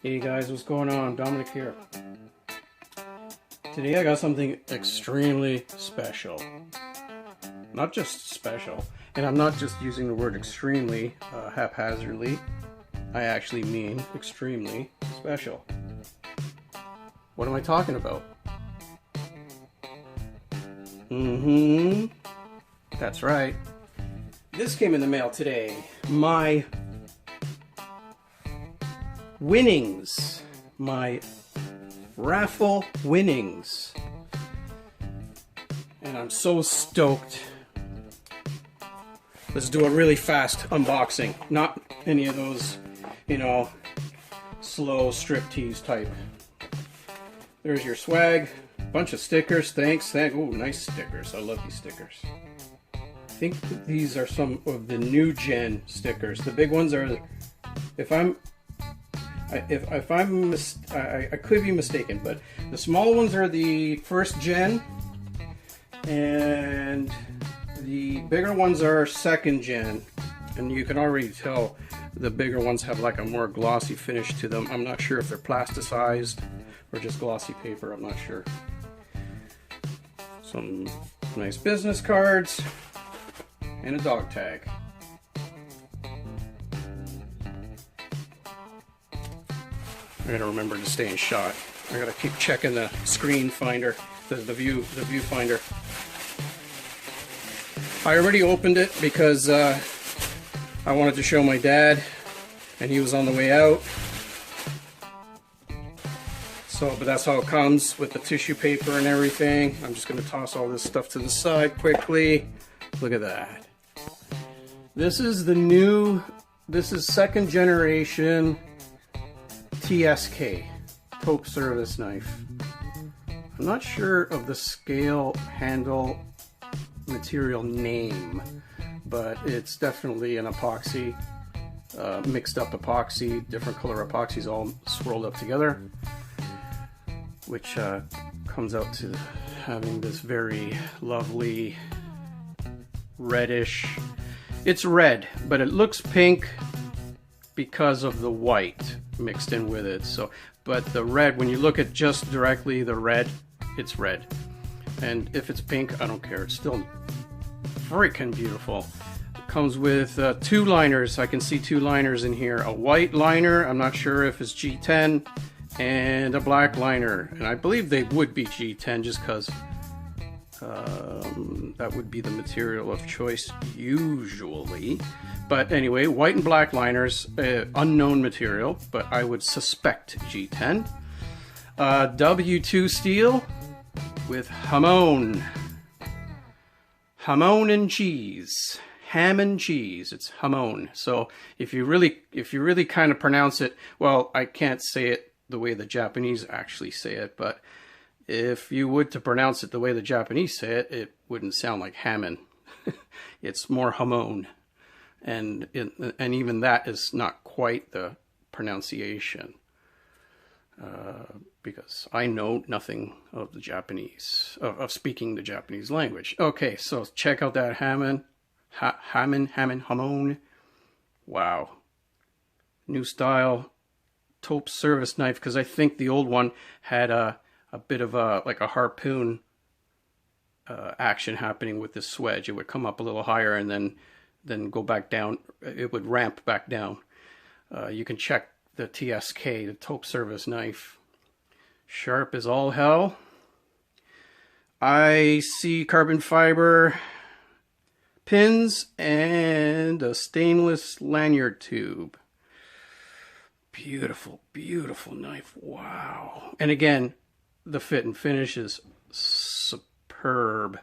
Hey guys, what's going on? Dominic here. Today I got something extremely special. Not just special, and I'm not just using the word extremely haphazardly. I actually mean extremely special. What am I talking about? That's right. This came in the mail today. My winnings. My raffle winnings. And I'm so stoked. Let's do a really fast unboxing. Not any of those, slow striptease type. There's your swag. Bunch of stickers. Thanks. Ooh, nice stickers. I love these stickers. I think these are some of the new gen stickers. The big ones are, I could be mistaken, but the smaller ones are the first gen, and the bigger ones are second gen. And you can already tell the bigger ones have like a more glossy finish to them. I'm not sure if they're plasticized or just glossy paper. I'm not sure. Some nice business cards and a dog tag. I gotta remember to stay in shot. I gotta keep checking the screen finder, the viewfinder. I already opened it because I wanted to show my dad, and he was on the way out. So, but that's how it comes with the tissue paper and everything. I'm just gonna toss all this stuff to the side quickly. Look at that. This is second generation TSK, Tope service knife. I'm not sure of the scale handle material name, but it's definitely an epoxy, mixed up epoxy, different color epoxies all swirled up together, which comes out to having this very lovely reddish. It's red, but it looks pink because of the white mixed in with it. So, but the red, when you look at just directly the red, it's red. And if it's pink, I don't care. It's still freaking beautiful. It comes with two liners. I can see two liners in here. A white liner, I'm not sure if it's G10, and a black liner. And I believe they would be G10 just because that would be the material of choice usually. But anyway, white and black liners, unknown material, but I would suspect G10. W2 steel with hamon and cheese, ham and cheese. It's hamon. So if you really kind of pronounce it, well, I can't say it the way the Japanese actually say it, but if you would to pronounce it the way the Japanese say it, it wouldn't sound like hamon. It's more hamon. And even that is not quite the pronunciation, because I know nothing of the Japanese, of speaking the Japanese language. Okay, so check out that hamon. Wow. New style Tope service knife, because I think the old one had a bit of like a harpoon action happening with this swedge. It would come up a little higher and then go back down. It would ramp back down. You can check the TSK, the Tope service knife. Sharp as all hell. I see carbon fiber pins and a stainless lanyard tube. Beautiful, beautiful knife. Wow. And again, the fit and finish is superb.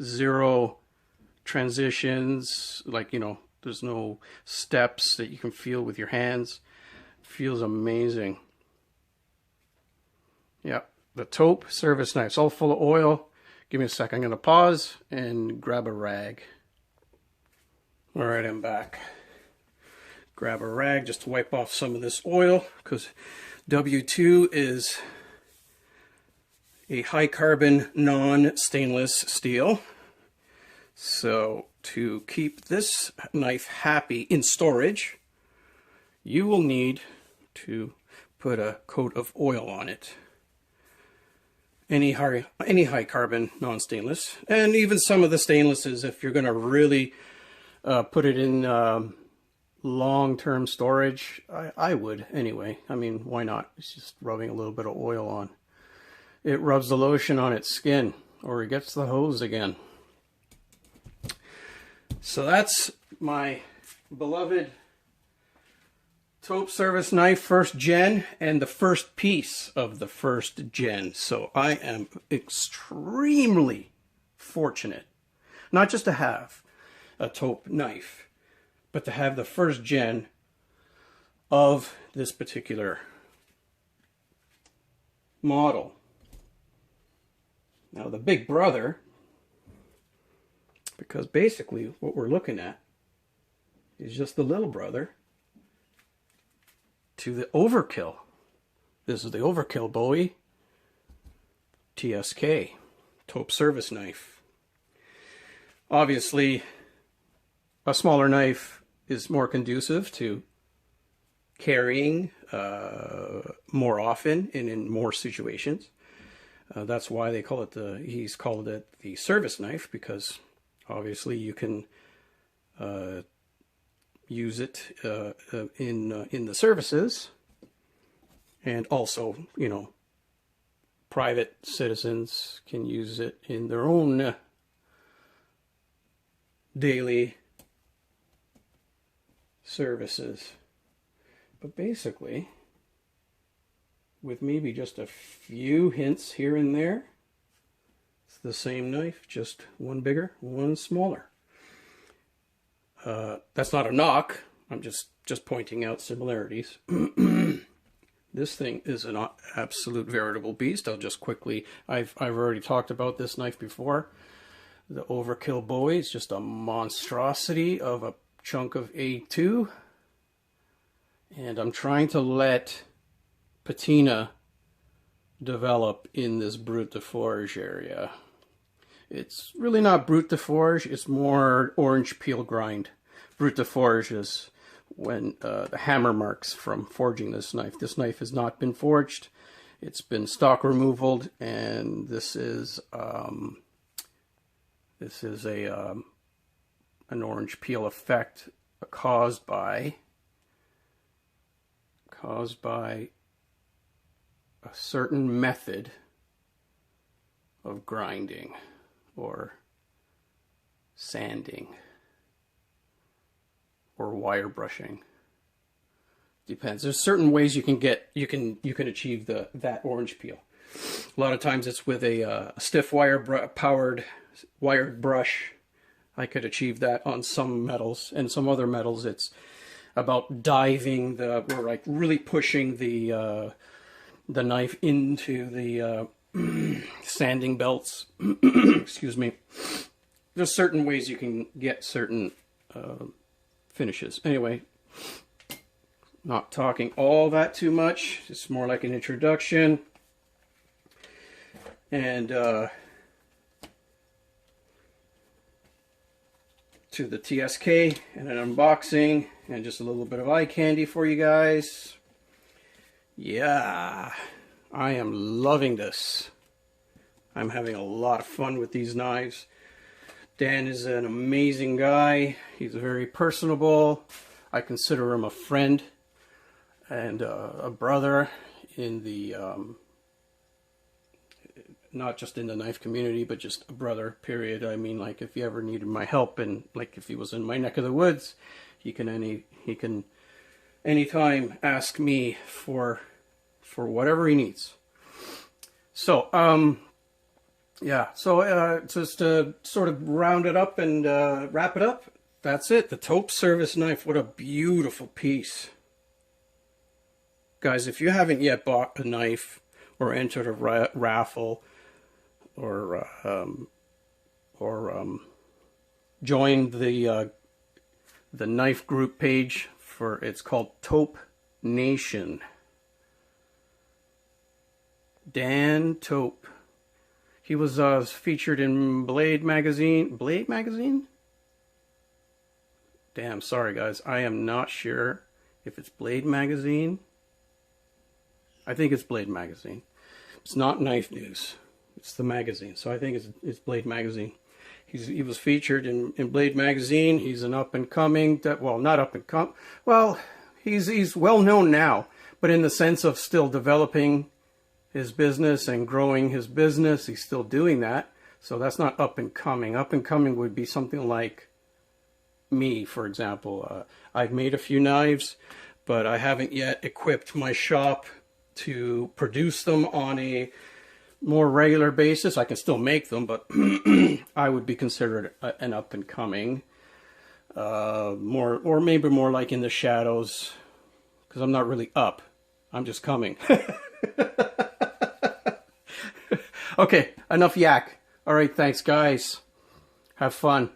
Zero transitions, like, there's no steps that you can feel with your hands. It feels amazing. Yeah, the Tope service knife. It's all full of oil. Give me a second. I'm going to pause and grab a rag. All right, I'm back. Grab a rag just to wipe off some of this oil, because W2 is a high carbon non-stainless steel. So to keep this knife happy in storage, you will need to put a coat of oil on it. Any high carbon non-stainless, and even some of the stainlesses, if you're going to really put it in long-term storage, I would anyway. I mean, why not? It's just rubbing a little bit of oil on. It rubs the lotion on its skin, or it gets the hose again. So that's my beloved Tope service knife, first gen, and the first piece of the first gen. So I am extremely fortunate, not just to have a Tope knife, but to have the first gen of this particular model. Now the big brother, because basically what we're looking at is just the little brother to the Overkill. This is the Overkill Bowie TSK Tope service knife. Obviously, a smaller knife is more conducive to carrying more often and in more situations. That's why they call it he's called it the service knife, because obviously you can use it in the services, and also, you know, private citizens can use it in their own daily services. But basically, with maybe just a few hints here and there, it's the same knife, just one bigger, one smaller. That's not a knock. I'm just pointing out similarities. This thing is an absolute veritable beast. I'll just quickly, I've already talked about this knife before. The Overkill Bowie is just a monstrosity of a chunk of A2. And I'm trying to let patina develop in this brute de forge area. It's really not brute de forge, it's more orange peel grind. Brute de forge is when the hammer marks from forging this knife. This knife has not been forged. It's been stock removaled, and this is an orange peel effect caused by a certain method of grinding or sanding or wire brushing. Depends. There's certain ways you can achieve that orange peel. A lot of times it's with a stiff powered wired brush. I could achieve that on some metals, and some other metals it's about diving or like really pushing the knife into the sanding belts. Excuse me. There's certain ways you can get certain finishes. Anyway, not talking all that too much. It's more like an introduction. And to the TSK and an unboxing and just a little bit of eye candy for you guys. Yeah, I am loving this. I'm having a lot of fun with these knives. Dan is an amazing guy. He's very personable. I consider him a friend and a brother in the not just in the knife community, but just a brother, period. I mean, like, if he ever needed my help, and like if he was in my neck of the woods, he can anytime ask me for whatever he needs. So yeah, so just to sort of round it up and wrap it up, that's it. The Tope service knife. What a beautiful piece. Guys, if you haven't yet bought a knife or entered a raffle or joined the knife group page it's called Tope Nation. Dan Tope. He was featured in Blade magazine. Blade magazine? Damn, sorry guys. I am not sure if it's Blade magazine I think it's Blade Magazine. It's not Knife News. It's the magazine. So I think it's Blade Magazine. He was featured in Blade Magazine. He's an up-and-coming, well, not up-and-coming, well, he's well-known now, but in the sense of still developing his business and growing his business, he's still doing that. So that's not up-and-coming. Up-and-coming would be something like me, for example. I've made a few knives, but I haven't yet equipped my shop to produce them on a more regular basis. I can still make them, but I would be considered an up-and-coming, or maybe more like in the shadows, because I'm not really up. I'm just coming. Okay, enough yak. All right, thanks, guys. Have fun.